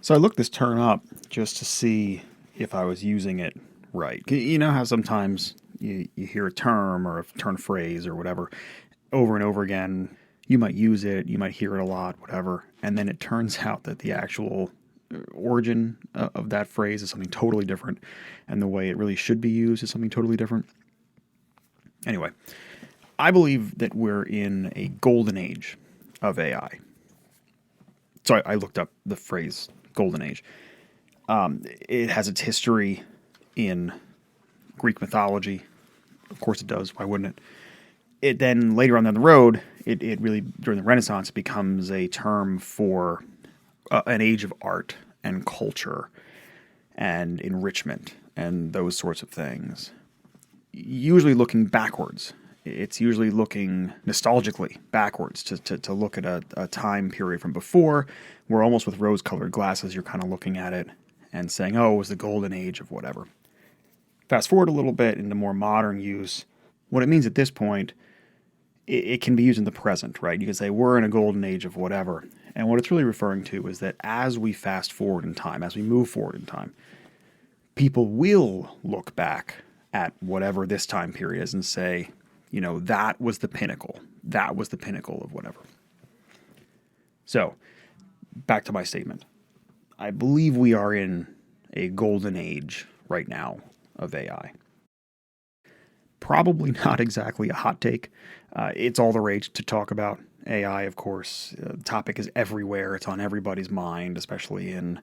So I looked this term up just to see if I was using it right. You know how sometimes you hear a term or a turn phrase or whatever over and over again. You might use it, you might hear it a lot, whatever. And then it turns out that the actual origin of that phrase is something totally different. And the way it really should be used is something totally different. Anyway, I believe that we're in a golden age of AI. So I looked up the phrase golden age. It has its history in Greek mythology. Of course it does. Why wouldn't it? It then later on down the road, it really, during the Renaissance, becomes a term for an age of art and culture and enrichment and those sorts of things. Usually looking backwards. It's usually looking nostalgically backwards to look at a time period from before where almost with rose-colored glasses you're kind of looking at it and saying, oh, it was the golden age of whatever. Fast forward a little bit into more modern use. What it means at this point, it can be used in the present, right? You can say we're in a golden age of whatever. And what it's really referring to is that as we fast forward in time, as we move forward in time, people will look back at whatever this time period is and say, you know, that was the pinnacle. That was the pinnacle of whatever. So, back to my statement. I believe we are in a golden age right now of AI. Probably not exactly a hot take. It's all the rage to talk about AI, of course. The topic is everywhere. It's on everybody's mind, especially in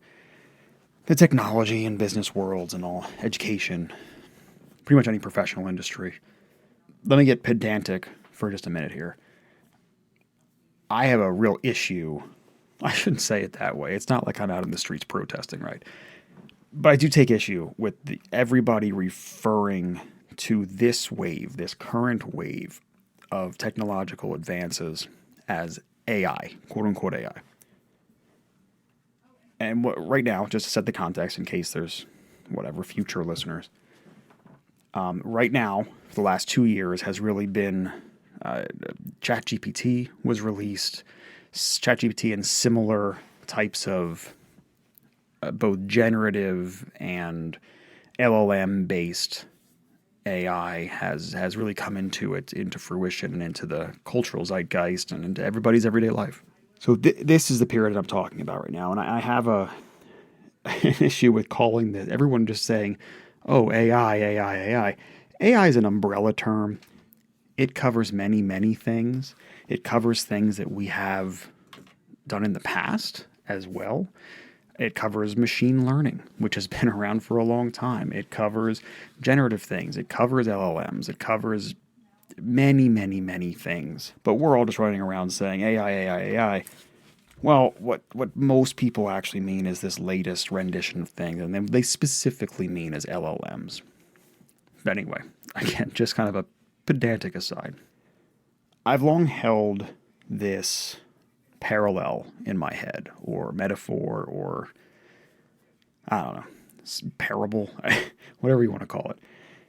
the technology and business worlds and all, education, pretty much any professional industry. Let me get pedantic for just a minute here. I have a real issue. I shouldn't say it that way. It's not like I'm out in the streets protesting, right? But I do take issue with everybody referring to this wave, this current wave of technological advances as AI, quote unquote AI. And right now, just to set the context in case there's whatever future listeners, right now, for the last 2 years, has really been ChatGPT was released. ChatGPT and similar types of both generative and LLM based AI has really come into fruition and into the cultural zeitgeist and into everybody's everyday life. So this is the period I'm talking about right now, and I have an issue with calling this. Everyone just saying, "Oh, AI, AI, AI." AI is an umbrella term. It covers many, many things. It covers things that we have done in the past as well. It covers machine learning, which has been around for a long time. It covers generative things. It covers LLMs. It covers many, many, many things. But we're all just running around saying AI, AI, AI. Well, what most people actually mean is this latest rendition of things, and they specifically mean as LLMs. But anyway, again, just kind of a pedantic aside. I've long held this parallel in my head, or metaphor, or I don't know, parable, whatever you want to call it.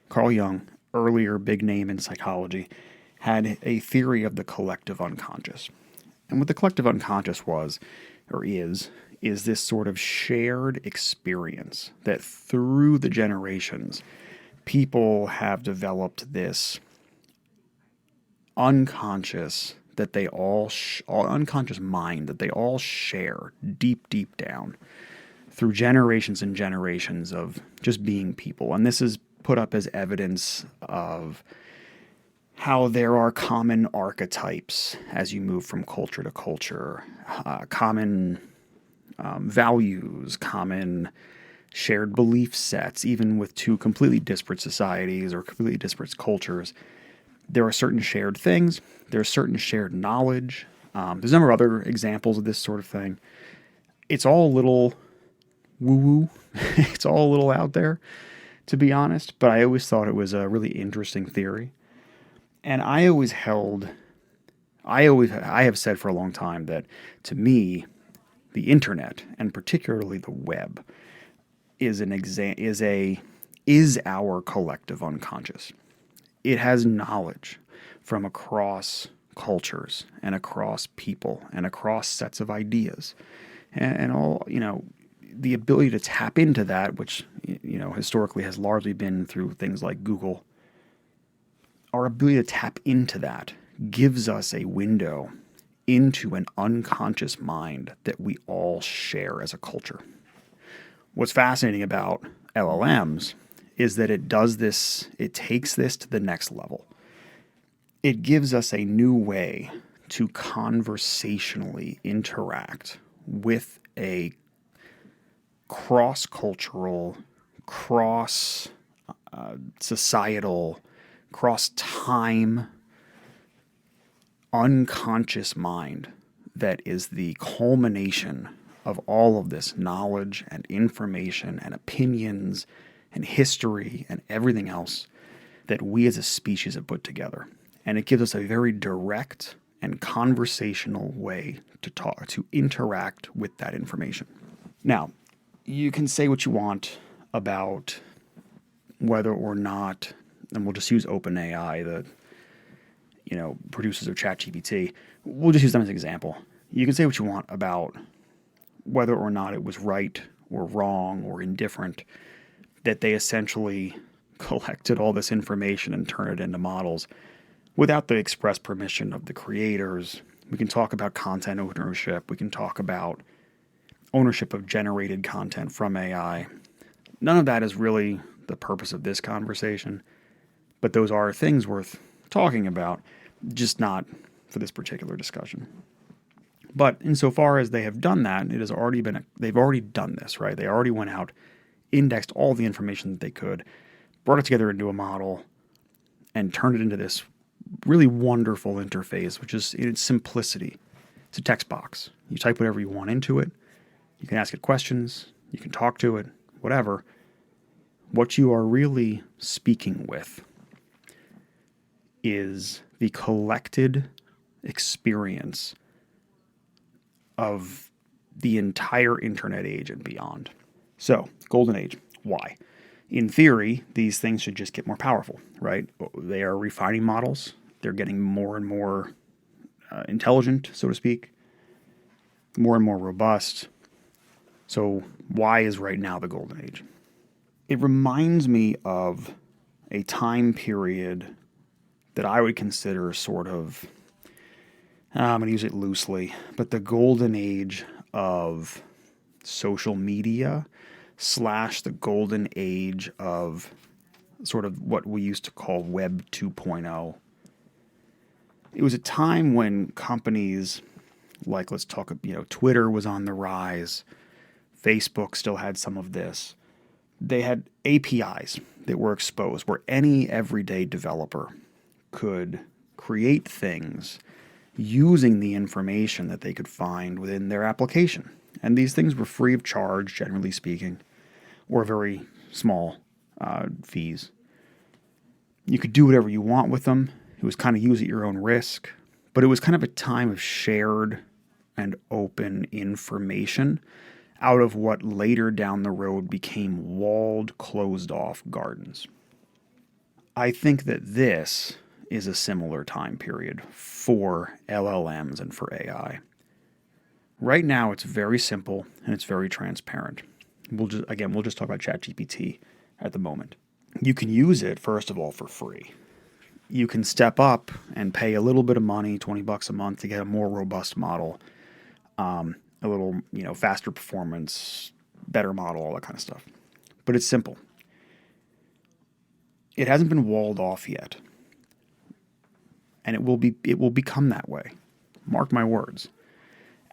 Carl Jung, earlier big name in psychology, had a theory of the collective unconscious. And what the collective unconscious was, or is this sort of shared experience that through the generations, people have developed this unconscious that they all unconscious mind that they all share deep, deep down through generations and generations of just being people. And this is put up as evidence of how there are common archetypes as you move from culture to culture, common values, common shared belief sets, even with two completely disparate societies or completely disparate cultures. There are certain shared things. There's certain shared knowledge. There's a number of other examples of this sort of thing. It's all a little woo-woo. It's all a little out there, to be honest. But I always thought it was a really interesting theory. And I have said for a long time that to me, the internet and particularly the web is our collective unconscious. It has knowledge from across cultures and across people and across sets of ideas and all, the ability to tap into that, which historically has largely been through things like Google, our ability to tap into that gives us a window into an unconscious mind that we all share as a culture. What's fascinating about LLMs is that it takes this to the next level. It gives us a new way to conversationally interact with a cross-cultural, cross-societal, cross-time, unconscious mind that is the culmination of all of this knowledge and information and opinions and history and everything else that we as a species have put together. And it gives us a very direct and conversational way to interact with that information. Now, you can say what you want about whether or not, and we'll just use OpenAI, the producers of ChatGPT. We'll just use them as an example. You can say what you want about whether or not it was right or wrong or indifferent that they essentially collected all this information and turned it into models without the express permission of the creators. We can talk about content ownership. We can talk about ownership of generated content from AI. None of that is really the purpose of this conversation, but those are things worth talking about, just not for this particular discussion. But insofar as they have done that, they've already done this, right? They already went out, indexed all the information that they could, brought it together into a model, and turned it into this really wonderful interface, which is in its simplicity. It's a text box. You type whatever you want into it. You can ask it questions. You can talk to it, whatever. What you are really speaking with is the collected experience of the entire internet age and beyond. So, golden age. Why? In theory, these things should just get more powerful, right? They are refining models. They're getting more and more intelligent, so to speak, more and more robust. So why is right now the golden age? It reminds me of a time period that I would consider sort of, I'm going to use it loosely, but the golden age of social media / the golden age of sort of what we used to call Web 2.0. It was a time when companies like, Twitter was on the rise. Facebook still had some of this. They had APIs that were exposed where any everyday developer could create things using the information that they could find within their application. And these things were free of charge, generally speaking, or very small fees. You could do whatever you want with them. It was kind of use at your own risk, but it was kind of a time of shared and open information out of what later down the road became walled, closed-off gardens. I think that this is a similar time period for LLMs and for AI. Right now, it's very simple and it's very transparent. We'll just talk about ChatGPT at the moment. You can use it, first of all, for free. You can step up and pay a little bit of money, $20 a month, to get a more robust model, a little, faster performance, better model, all that kind of stuff. But it's simple. It hasn't been walled off yet, and it will become that way. Mark my words.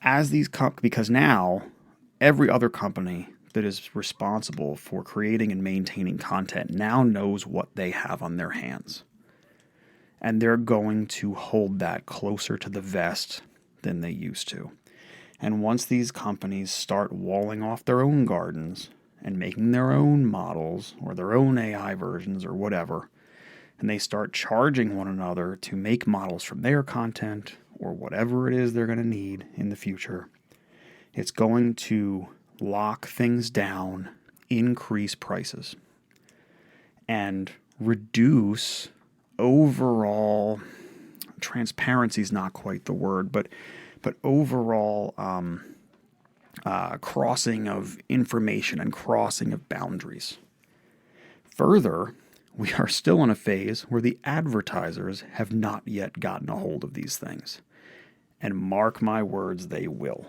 Because now every other company that is responsible for creating and maintaining content now knows what they have on their hands. And they're going to hold that closer to the vest than they used to. And once these companies start walling off their own gardens and making their own models or their own AI versions or whatever, and they start charging one another to make models from their content or whatever it is they're going to need in the future, it's going to lock things down, increase prices, and reduce overall transparency is not quite the word, but overall crossing of information and crossing of boundaries. Further, we are still in a phase where the advertisers have not yet gotten a hold of these things. And mark my words, they will.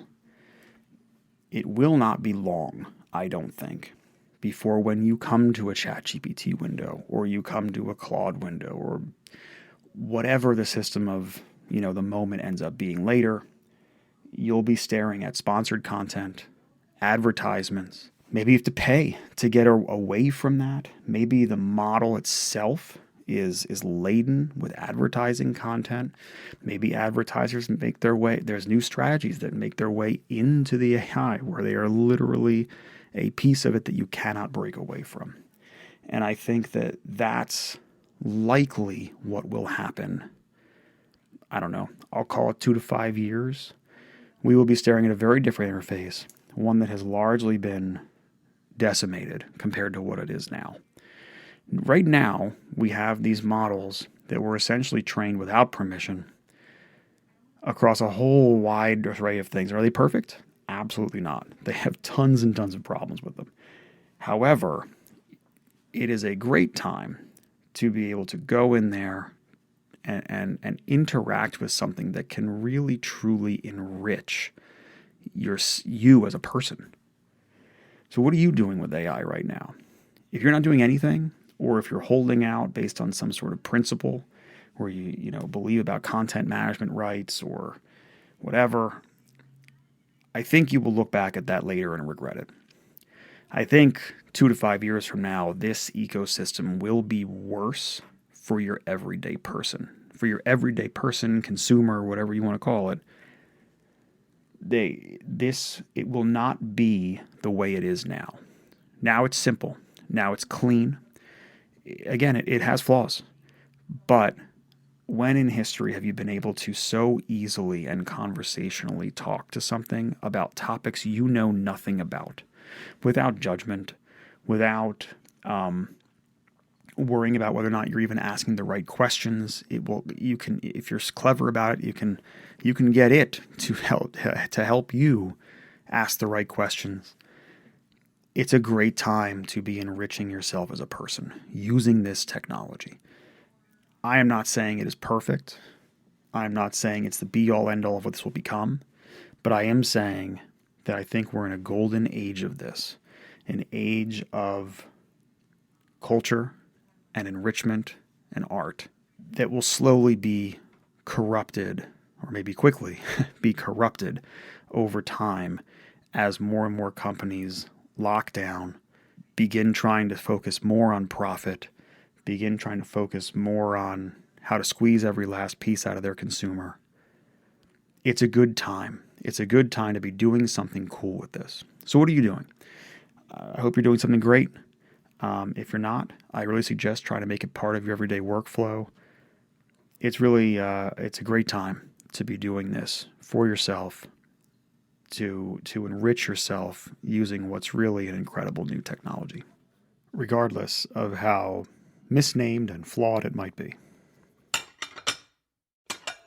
It will not be long, I don't think, before when you come to a ChatGPT window or you come to a Claude window or whatever the system of, the moment ends up being later, you'll be staring at sponsored content, advertisements. Maybe you have to pay to get away from that. Maybe the model itself is laden with advertising content. Maybe advertisers make their way, there's new strategies that make their way into the AI where they are literally a piece of it that you cannot break away from. And I think that that's likely what will happen. I don't know, I'll call it 2 to 5 years. We will be staring at a very different interface, one that has largely been decimated compared to what it is now. Right now, we have these models that were essentially trained without permission across a whole wide array of things. Are they perfect? Absolutely not. They have tons and tons of problems with them. However, it is a great time to be able to go in there and interact with something that can really truly enrich you as a person. So what are you doing with AI right now? If you're not doing anything, or if you're holding out based on some sort of principle where you believe about content management rights or whatever, I think you will look back at that later and regret it. I think 2 to 5 years from now, this ecosystem will be worse for your everyday person. For your everyday person, consumer, whatever you want to call it. It will not be the way it is now. Now it's simple. Now it's clean. Again, it has flaws. But when in history have you been able to so easily and conversationally talk to something about topics you know nothing about, without judgment, without worrying about whether or not you're even asking the right questions? If you're clever about it, you can get it to help you ask the right questions. It's a great time to be enriching yourself as a person using this technology. I am not saying it is perfect. I'm not saying it's the be-all, end-all of what this will become. But I am saying that I think we're in a golden age of this, an age of culture and enrichment and art that will slowly be corrupted, or maybe quickly be corrupted over time as more and more companies lock down, begin trying to focus more on profit, begin trying to focus more on how to squeeze every last piece out of their consumer. It's a good time. It's a good time to be doing something cool with this. So what are you doing? I hope you're doing something great. If you're not, I really suggest trying to make it part of your everyday workflow. It's really, it's a great time to be doing this for yourself, to enrich yourself using what's really an incredible new technology, regardless of how misnamed and flawed it might be.